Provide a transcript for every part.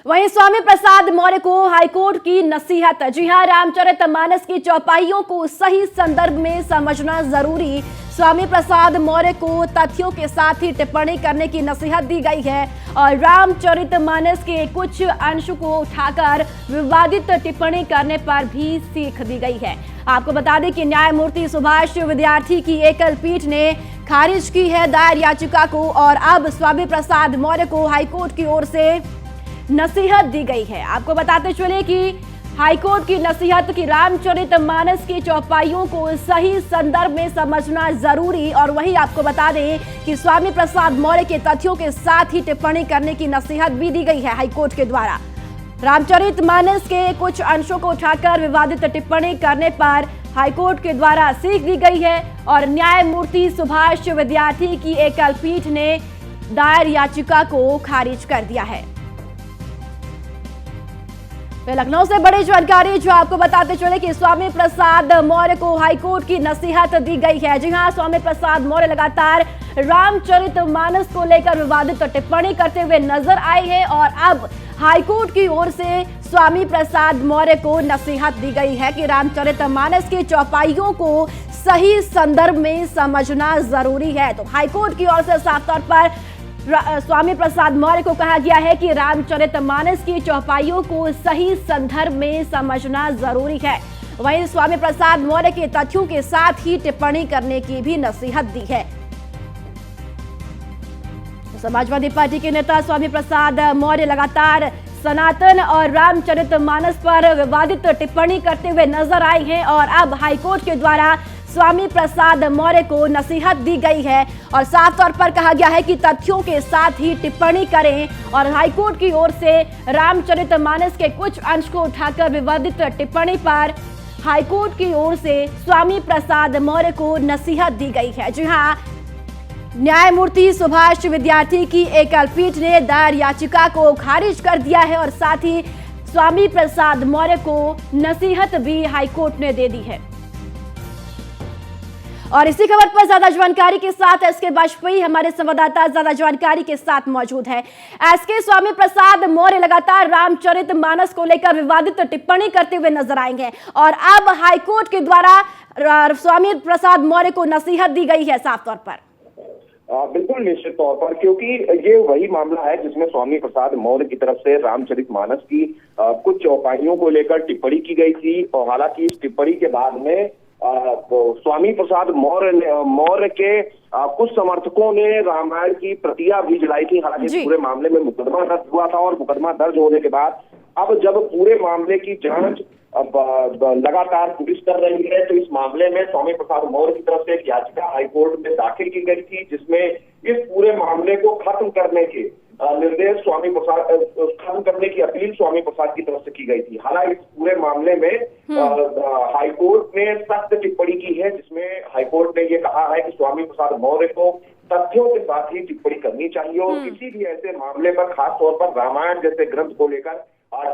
वहीं स्वामी प्रसाद मौर्य को हाईकोर्ट की नसीहत। जी हां, रामचरितमानस की चौपाइयों को सही संदर्भ में समझना जरूरी। स्वामी प्रसाद मौर्य को तथ्यों के साथ ही टिप्पणी करने की नसीहत दी गई है और रामचरितमानस के कुछ अंश को उठाकर विवादित टिप्पणी करने पर भी सीख दी गई है। आपको बता दें कि न्यायमूर्ति सुभाष विद्यार्थी की एकल पीठ ने खारिज की है दायर याचिका को और अब स्वामी प्रसाद मौर्य को हाईकोर्ट की ओर से नसीहत दी गई है। आपको बताते चले कि हाईकोर्ट की नसीहत की रामचरितमानस की चौपाइयों को सही संदर्भ में समझना जरूरी और वहीं आपको बता दें कि स्वामी प्रसाद मौर्य के तथ्यों के साथ ही टिप्पणी करने की नसीहत भी दी गई है हाईकोर्ट के द्वारा। रामचरितमानस के कुछ अंशों को उठाकर विवादित टिप्पणी करने पर हाईकोर्ट के द्वारा सीख दी गई है और न्यायमूर्ति सुभाष विद्यार्थी की एकल पीठ ने दायर याचिका को खारिज कर दिया है। लखनऊ से बड़ी जानकारी जो आपको बताते चले कि स्वामी प्रसाद मौर्य को हाईकोर्ट की नसीहत दी गई है। जी हां, स्वामी प्रसाद मौर्य लगातार रामचरितमानस को लेकर विवादित टिप्पणी करते हुए नजर आए हैं और अब हाईकोर्ट की ओर से स्वामी प्रसाद मौर्य को नसीहत दी गई है कि रामचरितमानस की चौपाइयों को सही संदर्भ में समझना जरूरी है। तो हाईकोर्ट की ओर से साफ तौर पर स्वामी प्रसाद मौर्य को कहा गया है कि रामचरितमानस की चौपाइयों को सही संदर्भ में समझना जरूरी है। वहीं स्वामी प्रसाद मौर्य के तथ्यों के साथ ही टिप्पणी करने की भी नसीहत दी है। समाजवादी पार्टी के नेता स्वामी प्रसाद मौर्य लगातार सनातन और रामचरितमानस पर विवादित टिप्पणी करते हुए नजर आए हैं और अब हाईकोर्ट के द्वारा स्वामी प्रसाद मौर्य को नसीहत दी गई है और साफ तौर पर कहा गया है कि तथ्यों के साथ ही टिप्पणी करें और हाईकोर्ट की ओर से रामचरितमानस के कुछ अंश को उठाकर विवादित टिप्पणी पर हाईकोर्ट की ओर से स्वामी प्रसाद मौर्य को नसीहत दी गई है। जी हां, न्यायमूर्ति सुभाष विद्यार्थी की एकल पीठ ने दायर याचिका को खारिज कर दिया है और साथ ही स्वामी प्रसाद मौर्य को नसीहत भी हाईकोर्ट ने दे दी है। और इसी खबर पर ज्यादा जानकारी के साथ एसके वाजपेयी हमारे संवाददाता ज्यादा जानकारी के साथ मौजूद है। एसके, स्वामी प्रसाद मौर्य लगातार रामचरितमानस को लेकर विवादित टिप्पणी करते हुए नजर आएंगे और अब हाईकोर्ट के द्वारा स्वामी प्रसाद मौर्य को नसीहत दी गई है साफ तौर पर। बिल्कुल निश्चित तौर पर, क्योंकि ये वही मामला है जिसमें स्वामी प्रसाद मौर्य की तरफ से रामचरितमानस की कुछ चौपाइयों को लेकर टिप्पणी की गई थी और हालांकि इस टिप्पणी के बाद में स्वामी प्रसाद मौर्य के कुछ समर्थकों ने रामायण की प्रतियां भी जलाई थी। हालांकि पूरे मामले में मुकदमा दर्ज हुआ था और मुकदमा दर्ज होने के बाद अब जब पूरे मामले की जांच लगातार पुलिस कर रही है तो इस मामले में स्वामी प्रसाद मौर्य की तरफ से एक याचिका हाईकोर्ट में दाखिल की गई थी जिसमें इस पूरे मामले को खत्म करने के निर्देश खत्म करने की अपील स्वामी प्रसाद की तरफ से की गई थी। हालांकि इस पूरे मामले में हाईकोर्ट ने सख्त टिप्पणी की है जिसमें हाईकोर्ट ने ये कहा है कि स्वामी प्रसाद मौर्य को तथ्यों के साथ ही टिप्पणी करनी चाहिए और किसी भी ऐसे मामले पर खास तौर पर रामायण जैसे ग्रंथ को लेकर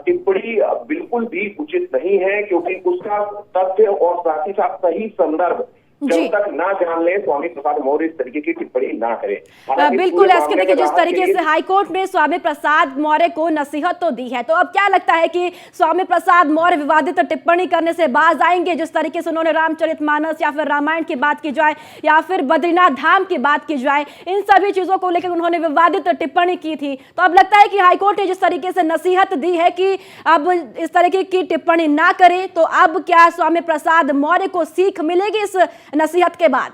टिप्पणी बिल्कुल भी उचित नहीं है, क्योंकि उसका तथ्य और साथ ही साथ सही संदर्भ जब तक ना जान ले स्वामी प्रसाद मौर्य इस तरीके की टिप्पणी ना करे। बिल्कुल, इसके देखिए जिस तरीके से हाईकोर्ट ने स्वामी प्रसाद मौर्य को नसीहत तो दी है, तो अब क्या लगता है कि स्वामी प्रसाद मौर्य विवादित टिप्पणी करने से बाज आएंगे? जिस तरीके से उन्होंने रामचरितमानस या फिर रामायण की बात की जाए या फिर बद्रीनाथ धाम की बात की जाए, इन सभी चीजों को लेकर उन्होंने विवादित टिप्पणी की थी, तो अब लगता है कि हाईकोर्ट ने जिस तरीके से नसीहत दी है कि अब इस तरीके की टिप्पणी ना करे, तो अब क्या स्वामी प्रसाद मौर्य को सीख मिलेगी इस नसीहत के बाद?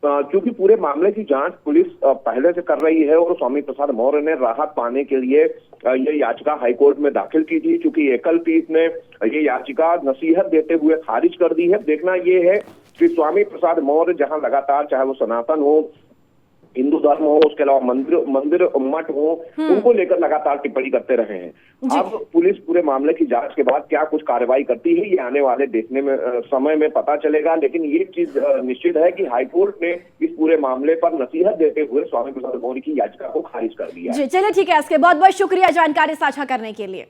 क्योंकि पूरे मामले की जांच पुलिस पहले से कर रही है और स्वामी प्रसाद मौर्य ने राहत पाने के लिए ये याचिका हाईकोर्ट में दाखिल की थी। चूंकि एकल पीठ ने ये याचिका नसीहत देते हुए खारिज कर दी है। देखना ये है कि स्वामी प्रसाद मौर्य जहां लगातार, चाहे वो सनातन हो, हिंदू धर्म हो, उसके अलावा मंदिर मठ हो, उनको लेकर लगातार टिप्पणी करते रहे हैं। अब पुलिस पूरे मामले की जांच के बाद क्या कुछ कार्रवाई करती है ये आने वाले देखने में समय में पता चलेगा, लेकिन ये चीज निश्चित है कि हाईकोर्ट ने इस पूरे मामले पर नसीहत देते हुए स्वामी प्रसाद मौर्य की याचिका को खारिज कर दिया। जी चलिए, ठीक है, इसके बहुत बहुत शुक्रिया जानकारी साझा करने के लिए।